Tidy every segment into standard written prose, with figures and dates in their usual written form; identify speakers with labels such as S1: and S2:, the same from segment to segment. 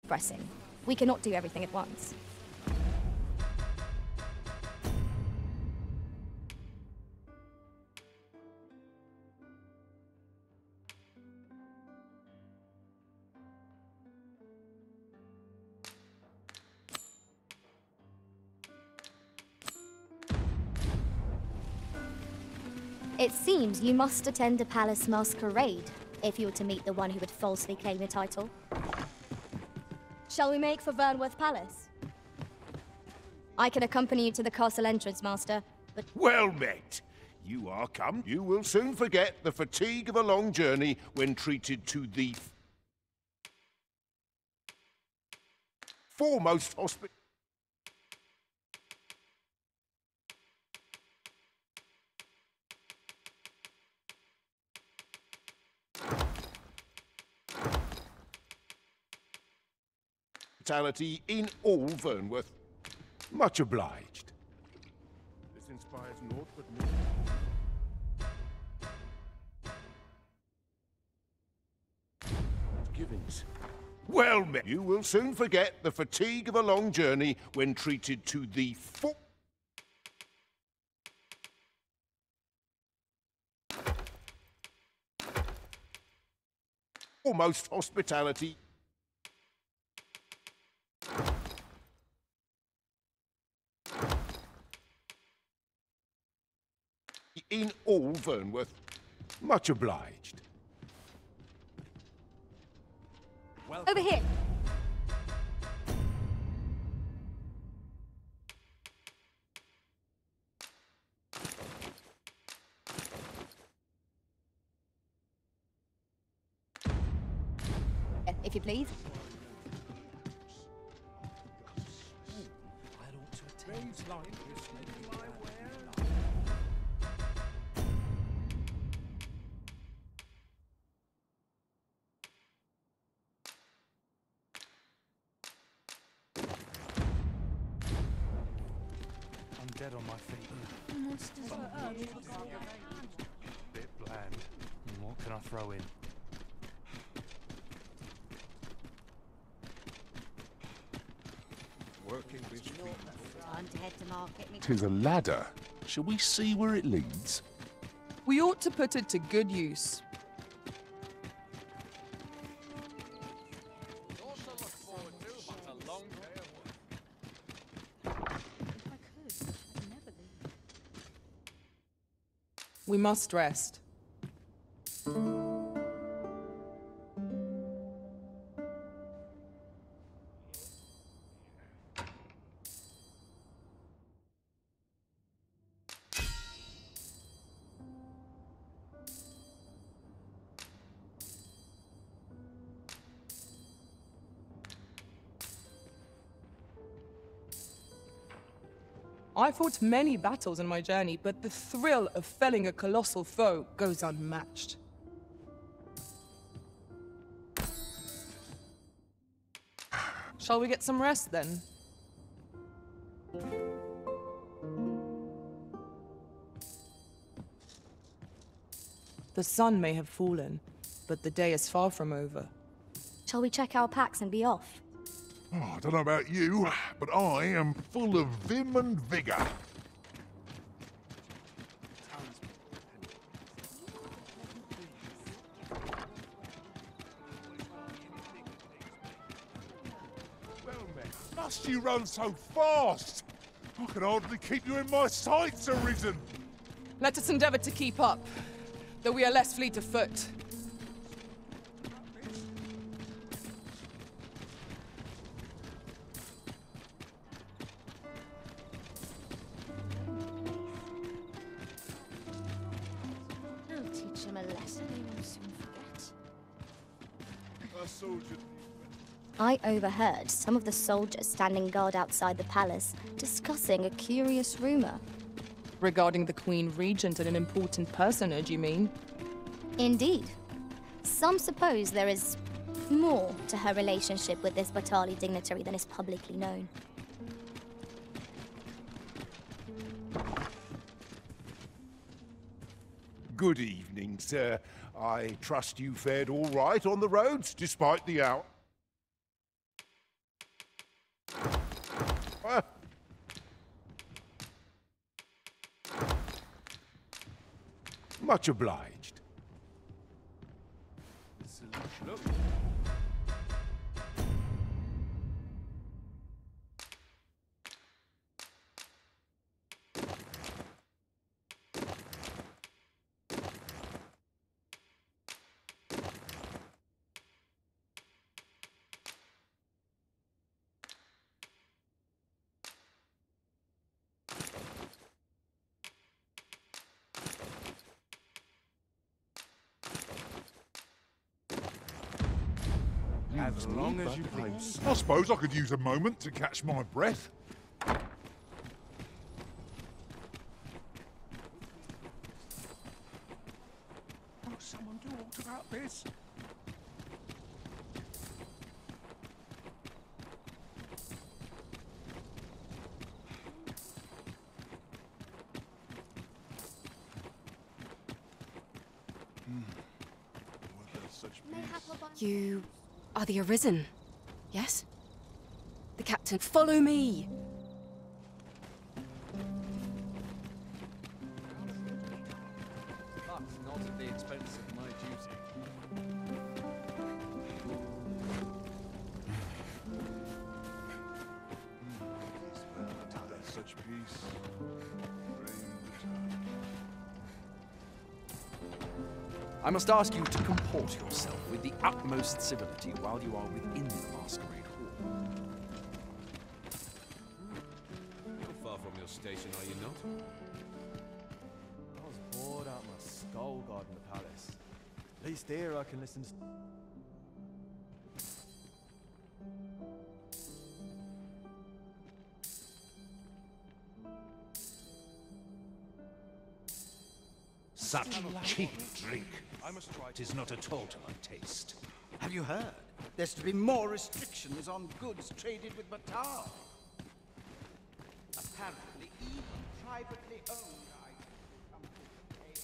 S1: pressing. We cannot do everything at once. It seems you must attend a palace masquerade if you were to meet the one who would falsely claim the title. Shall we make for Vernworth Palace? I can accompany you to the castle entrance, Master, but...
S2: Well met. You are come. You will soon forget the fatigue of a long journey when treated to the foremost hospital. Hospitality in all Vernworth. Much obliged. This inspires naught but misgivings. Well met. You will soon forget the fatigue of a long journey when treated to the foremost hospitality. In all Vernworth. Much obliged.
S1: Welcome. Over here! If you please.
S3: Dead on my feet. Bit bland. What can I throw in?
S2: Working with
S4: Time to head to market.
S5: 'Tis a ladder. Shall we see where it leads?
S6: We ought to put it to good use. We must rest. I fought many battles in my journey, but the thrill of felling a colossal foe goes unmatched. Shall we get some rest, then? The sun may have fallen, but the day is far from over.
S1: Shall we check our packs and be off?
S5: Oh, I don't know about you, but I am full of vim and vigour. Must you run so fast? I can hardly keep you in my sights, Arisen.
S6: Let us endeavor to keep up, though we are less fleet of foot.
S4: I'll teach him a lesson he will soon forget.
S1: I overheard some of the soldiers standing guard outside the palace discussing a curious rumor.
S6: Regarding the Queen Regent and an important personage, you mean?
S1: Indeed. Some suppose there is more to her relationship with this Batali dignitary than is publicly known.
S2: Good evening, sir. I trust you fared all right on the roads, despite the hour. offer. Much obliged.
S3: Look. As long as you please.
S5: I suppose I could use a moment to catch my breath. Oh, someone do aught about this.
S7: You are the Arisen, yes? The captain, follow me!
S8: But not at the expense of my duty.
S5: Such peace.
S8: I must ask you to comport yourself with the utmost civility while you are within the masquerade hall.
S9: Not far from your station, are you not?
S10: I was bored out my skull guarding the palace. At least here I can listen to...
S2: Such cheap drink. Tis not at all to my taste.
S11: Have you heard? There's to be more restrictions on goods traded with Batar. Apparently, even privately owned items come to aid.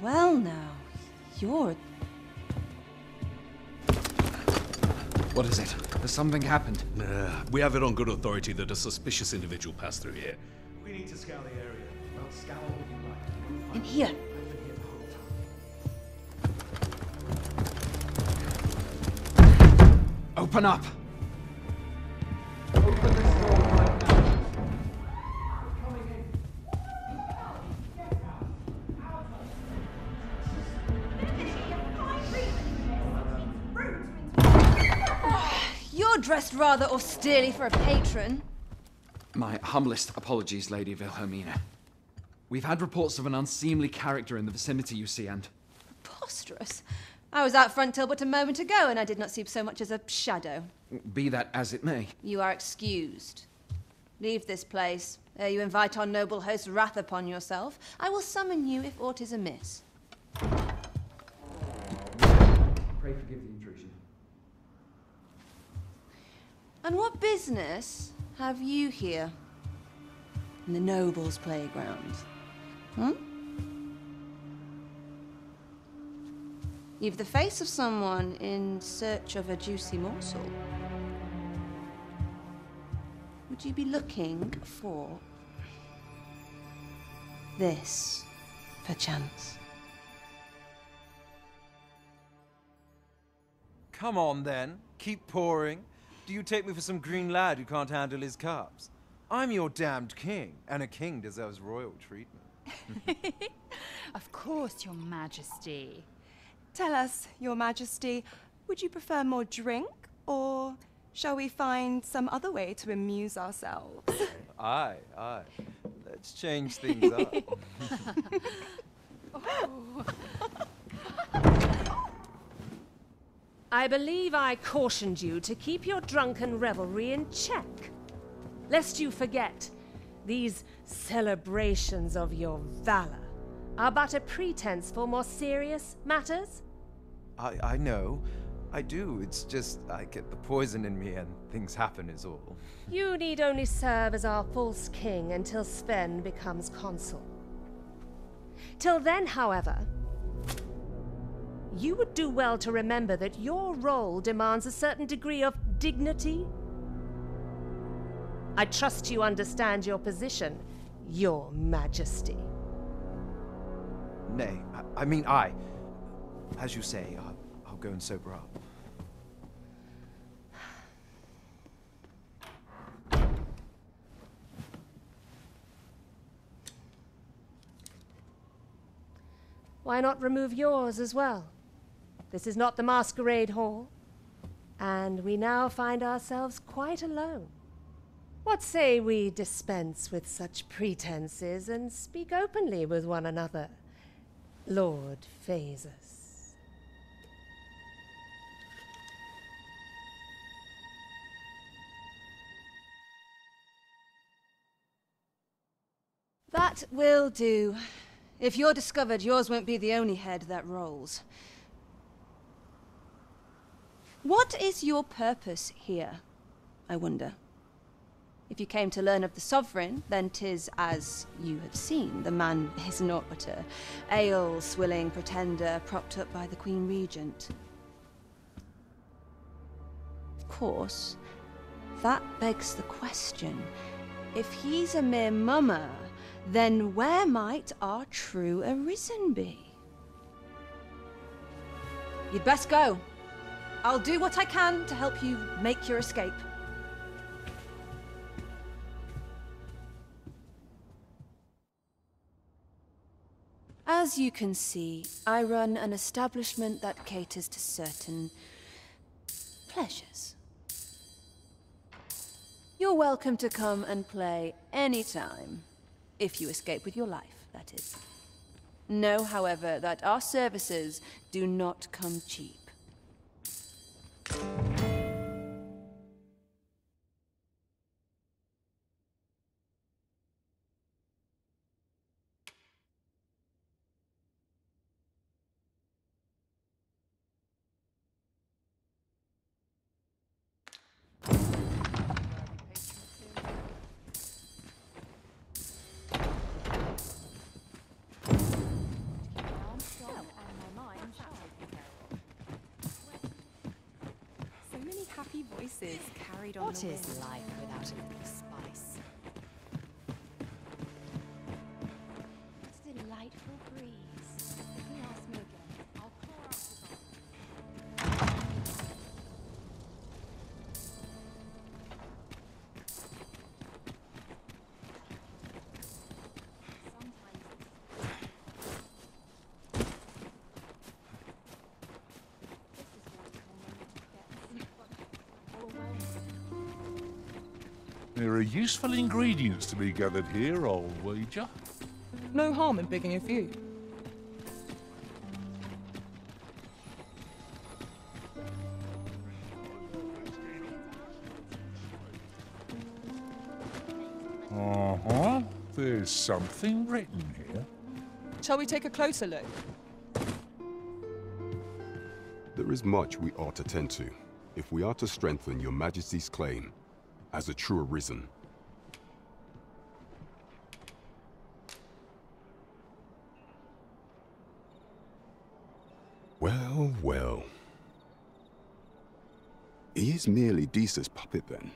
S7: Well now, you're...
S8: What is it? Has something happened?
S9: We have it on good authority that a suspicious individual passed through here.
S10: We need to scour the area. Well, scour what you like.
S7: In here.
S10: I've been here the whole time.
S8: Open up!
S10: Open this door right now. Coming in.
S7: You're dressed rather austerely for a patron.
S8: My humblest apologies, Lady Wilhelmina. We've had reports of an unseemly character in the vicinity, you see, and...
S7: Preposterous. I was out front till but a moment ago, and I did not see so much as a shadow.
S8: Be that as it may.
S7: You are excused. Leave this place, ere you invite our noble host's wrath upon yourself. I will summon you if aught is amiss.
S8: Pray forgive the intrusion.
S7: And what business have you here? In the nobles' playground? Hmm? You've the face of someone in search of a juicy morsel. Would you be looking for this, perchance?
S10: Come on, then. Keep pouring. Do you take me for some green lad who can't handle his cups? I'm your damned king, and a king deserves royal treatment.
S12: Of course, Your Majesty.
S13: Tell us, Your Majesty, would you prefer more drink, or shall we find some other way to amuse ourselves?
S10: Aye. Let's change things up.
S14: I believe I cautioned you to keep your drunken revelry in check, lest you forget these celebrations of your valor are but a pretense for more serious matters.
S10: I know. I do. It's just I get the poison in me and things happen is all.
S14: You need only serve as our false king until Sven becomes consul. Till then, however, you would do well to remember that your role demands a certain degree of dignity. I trust you understand your position, Your Majesty.
S10: Nay, as you say, I'll go and sober up.
S14: Why not remove yours as well? This is not the masquerade hall, and we now find ourselves quite alone. What say we dispense with such pretenses and speak openly with one another, Lord Phaesus?
S7: That will do. If you're discovered, yours won't be the only head that rolls. What is your purpose here, I wonder? If you came to learn of the Sovereign, then 'tis as you have seen. The man is naught but a ale-swilling pretender propped up by the Queen Regent. Of course, that begs the question. If he's a mere mummer, then where might our true Arisen be? You'd best go. I'll do what I can to help you make your escape. As you can see, I run an establishment that caters to certain pleasures. You're welcome to come and play anytime. If you escape with your life, that is. Know, however, that our services do not come cheap.
S13: Happy voices carried on.
S4: What is life without a little spice? What a delightful breeze. If you ask me again, I'll pour out the
S5: There are useful ingredients to be gathered here, I'll wager.
S6: No harm in picking a few.
S5: Uh-huh. There's something written here.
S6: Shall we take a closer look?
S15: There is much we ought to tend to, if we are to strengthen your Majesty's claim as a true Arisen. Well, well. He is merely Disa's puppet then.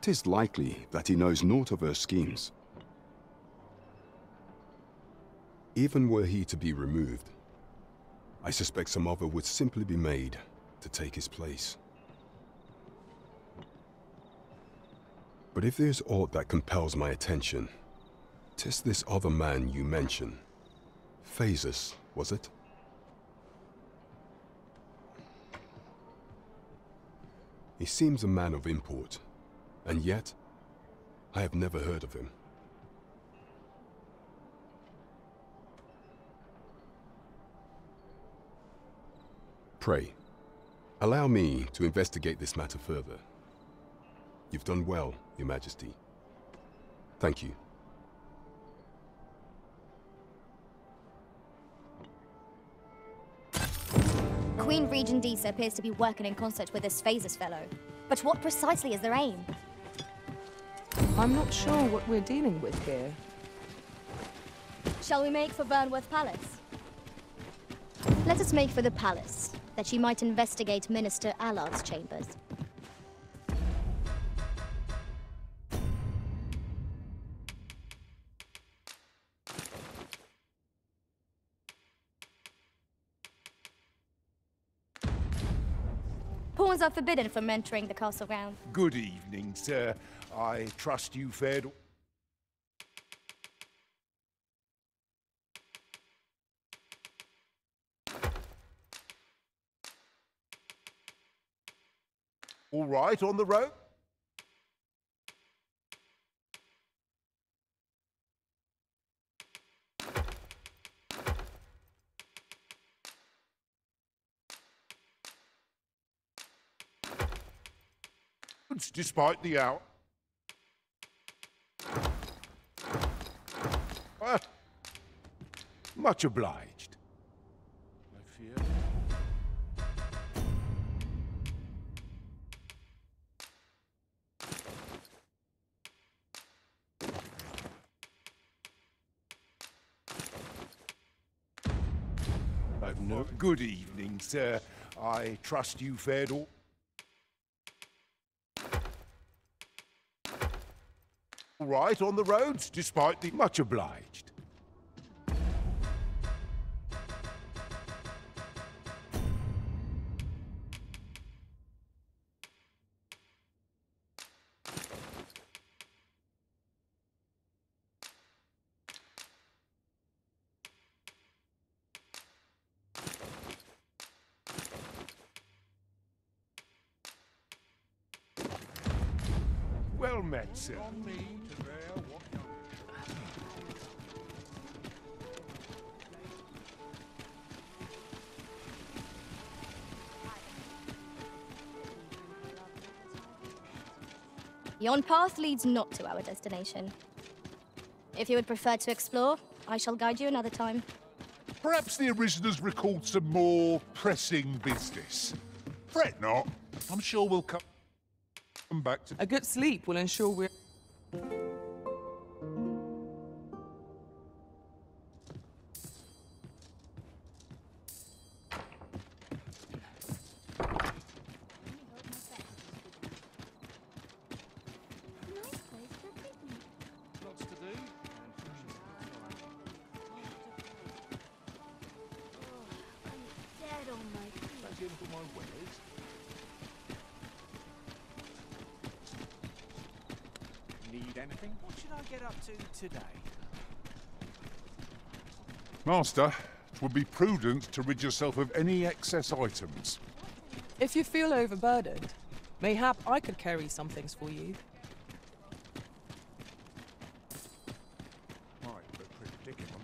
S15: 'Tis likely that he knows naught of her schemes. Even were he to be removed, I suspect some other would simply be made to take his place. But if there's aught that compels my attention, 'tis this other man you mention. Phaesus, was it? He seems a man of import, and yet I have never heard of him. Pray, Allow me to investigate this matter further. You've done well, Your Majesty. Thank you.
S1: Queen Regent Disa appears to be working in concert with this Phases fellow. But what precisely is their aim?
S6: I'm not sure what we're dealing with here.
S1: Shall we make for Vernworth Palace? Let us make for the palace, that she might investigate Minister Allard's chambers. Pawns are forbidden from entering the castle ground.
S2: Good evening, sir. I trust you fared... all right on the road? Despite the hour. Much obliged. I fear. I've no... Good evening, sir. I trust you fared all... all right on the roads, despite the... Much obliged. Well met, sir.
S1: Yon path leads not to our destination. If you would prefer to explore, I shall guide you another time.
S5: Perhaps the originals recalled some more pressing business. Fret not. I'm sure we'll come back to...
S6: A good sleep will ensure we're...
S3: Need anything? What should I get up to today?
S5: Master, it would be prudent to rid yourself of any excess items.
S6: If you feel overburdened, mayhap I could carry some things for you.
S2: Right, but predicament.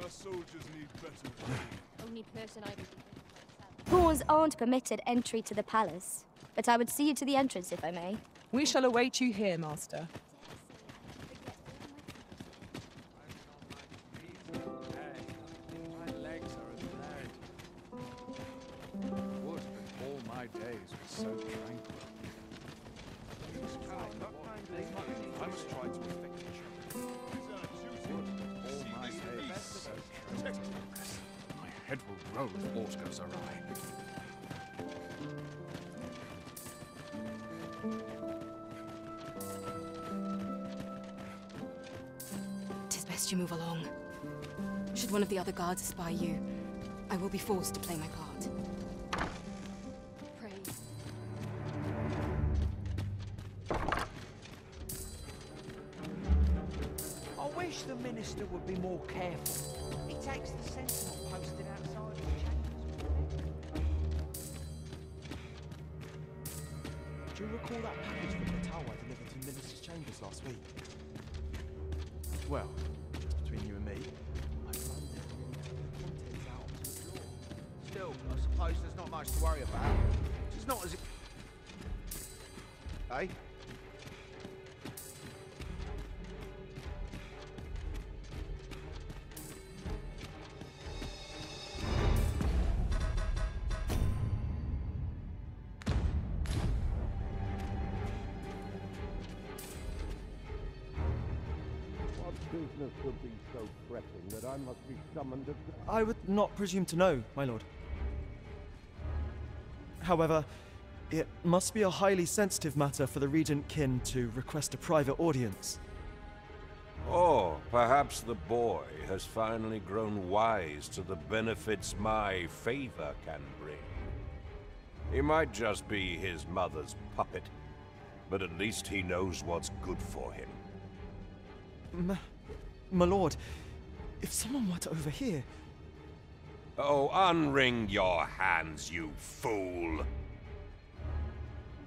S5: Our soldiers need better.
S1: Only person I... Pawns aren't permitted entry to the palace, but I would see you to the entrance if I may.
S6: We shall await you here, Master.
S3: My legs are as lead. Would that all my days were so tranquil. I must try to effect a change. All my days so tranquil. My head will roll if aught goes awry.
S16: Tis best you move along. Should one of the other guards spy you, I will be forced to play my part. Pray.
S11: I wish the minister would be more careful. He takes the sentinel posted outside the chambers.
S17: Do you recall that package from the tower I delivered to Minister's chambers last week? Well, just between you and me, I found it and the contents out onto the floor.
S11: Still, I suppose there's not much to worry about. It's not as if... Eh?
S2: Business could be so pressing that I must be summoned to...
S17: I would not presume to know, my lord. However, it must be a highly sensitive matter for the Regent Kin to request a private audience.
S18: Or perhaps the boy has finally grown wise to the benefits my favor can bring. He might just be his mother's puppet, but at least he knows what's good for him.
S17: My lord, if someone were to overhear...
S18: Oh, unwring your hands, you fool!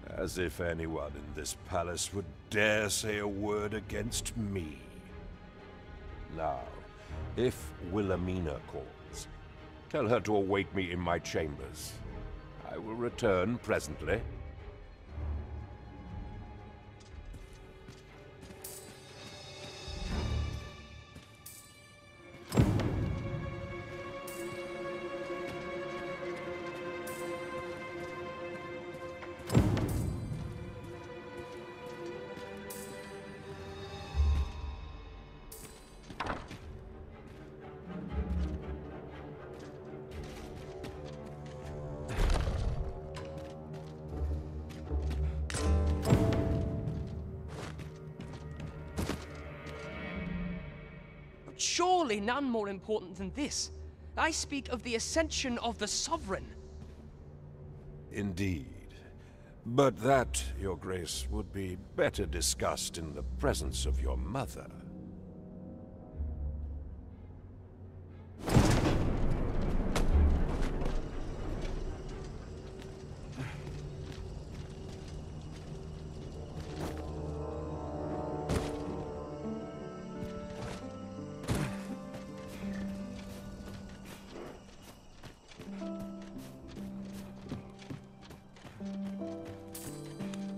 S18: As if anyone in this palace would dare say a word against me. Now, if Wilhelmina calls, tell her to await me in my chambers. I will return presently.
S11: Surely none more important than this. I speak of the ascension of the Sovereign.
S18: Indeed. But that, Your Grace, would be better discussed in the presence of your mother.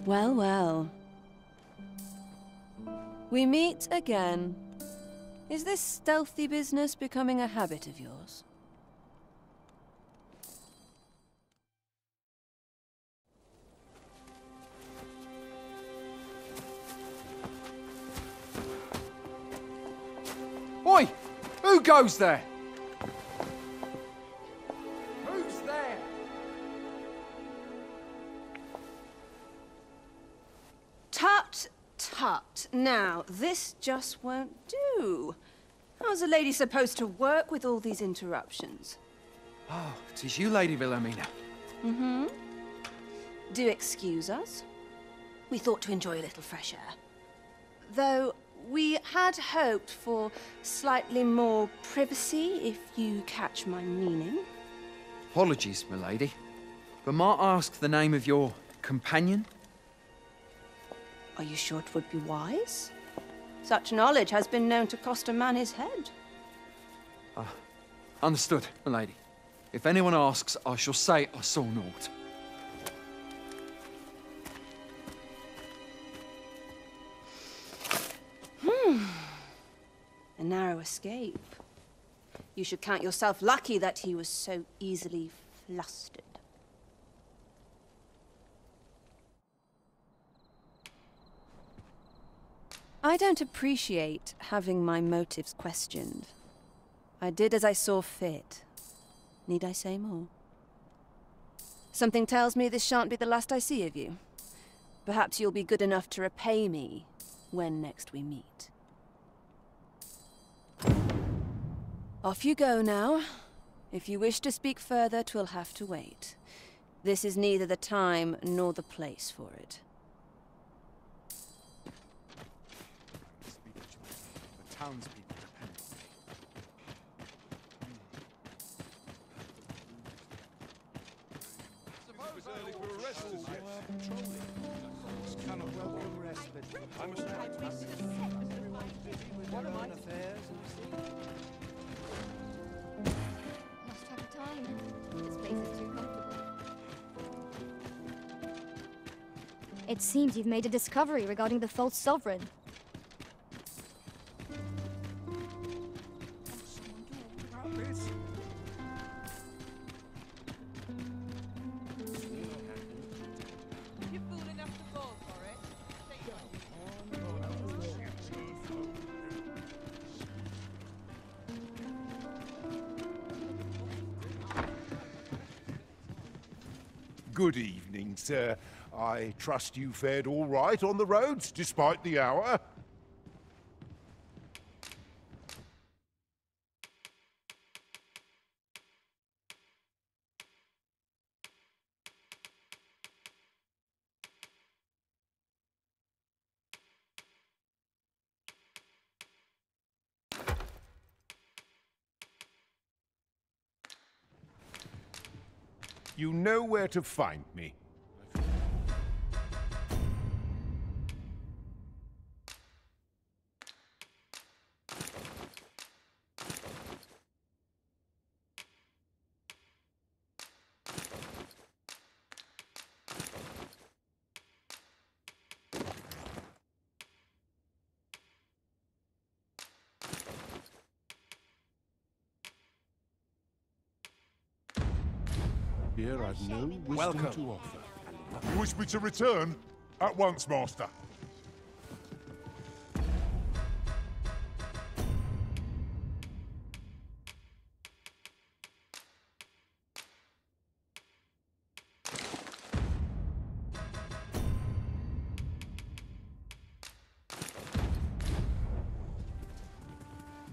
S7: Well, well. We meet again. Is this stealthy business becoming a habit of yours?
S8: Oi! Who goes there? Who's there?
S7: Tut, tut. Now, this just won't do. How's a lady supposed to work with all these interruptions?
S8: Oh, 'tis you, Lady Wilhelmina.
S7: Mm-hmm. Do excuse us. We thought to enjoy a little fresh air. Though we had hoped for slightly more privacy, if you catch my meaning.
S8: Apologies, milady. But might I ask the name of your companion?
S7: Are you sure it would be wise? Such knowledge has been known to cost a man his head.
S8: Understood, milady. If anyone asks, I shall say I saw naught.
S7: A narrow escape. You should count yourself lucky that he was so easily flustered. I don't appreciate having my motives questioned. I did as I saw fit. Need I say more? Something tells me this shan't be the last I see of you. Perhaps you'll be good enough to repay me when next we meet. Off you go now. If you wish to speak further, 'twill have to wait. This is neither the time nor the place for it.
S3: The townspeople depend on me. Suppose It's early for a rest, is it? Patrolling. Cannot welcome respite. I must try to assist. What am I? Affairs,
S1: Lost track of time. This place is too comfortable. It seems you've made a discovery regarding the false sovereign.
S2: Good evening, sir. I trust you fared all right on the roads, despite the hour. You know where to find me. Here I've no wisdom to offer.
S5: You wish me to return? At once, Master.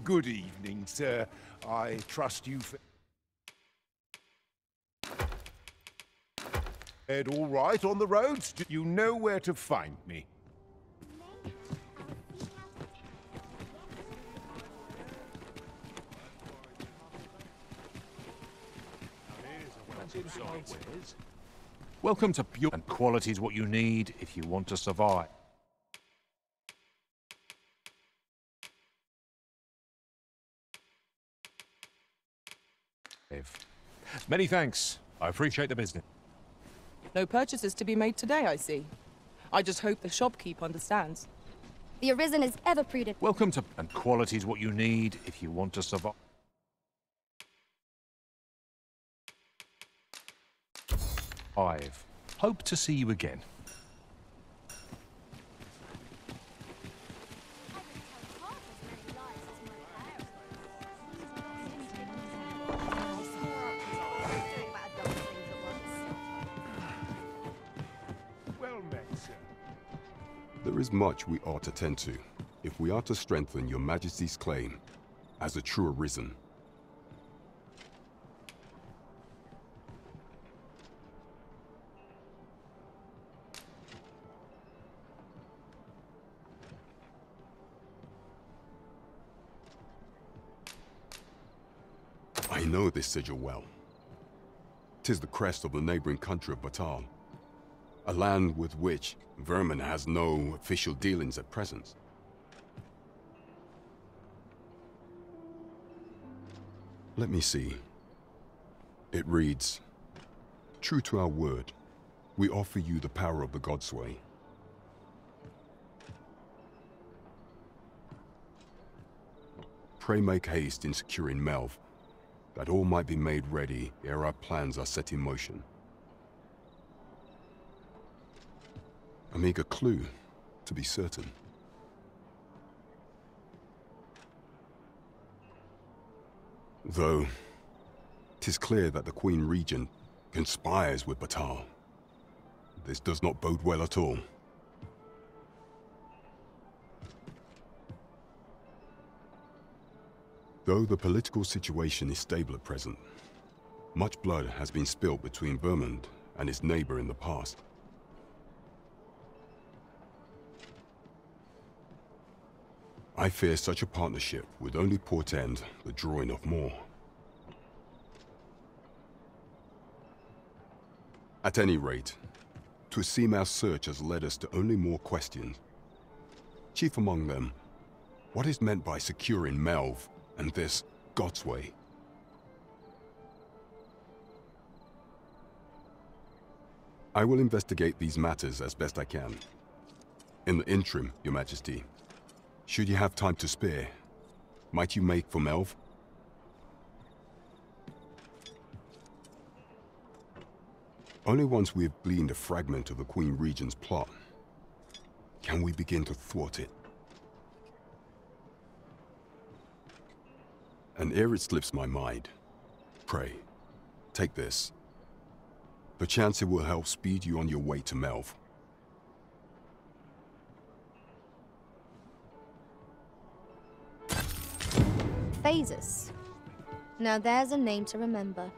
S2: Good evening, sir. I trust you fared all right on the roads. You know where to find me.
S19: Welcome to Pure, and quality is what you need if you want to survive. Many thanks. I appreciate the business.
S6: No purchases to be made today, I see. I just hope the shopkeep understands.
S1: The Arisen is ever prudent.
S19: Welcome to... And quality is what you need if you want to survive. Hope to see you again.
S15: There is much we ought to tend to, if we are to strengthen your Majesty's claim as a true Arisen. I know this sigil well. 'Tis the crest of the neighboring country of Batal, a land with which Vermin has no official dealings at present. Let me see. It reads, "True to our word, we offer you the power of the Godsway. Pray make haste in securing Melv, that all might be made ready ere our plans are set in motion." A meager clue, to be certain. Though, 'tis clear that the Queen Regent conspires with Batal. This does not bode well at all. Though the political situation is stable at present, much blood has been spilled between Vermund and his neighbor in the past. I fear such a partnership would only portend the drawing of more. At any rate, Twisimau's search has led us to only more questions. Chief among them, what is meant by securing Melve and this God's Way? I will investigate these matters as best I can. In the interim, Your Majesty, should you have time to spare, might you make for Melve? Only once we have gleaned a fragment of the Queen Regent's plot can we begin to thwart it. And ere it slips my mind, pray, take this. Perchance it will help speed you on your way to Melve.
S1: Phases. Now there's a name to remember.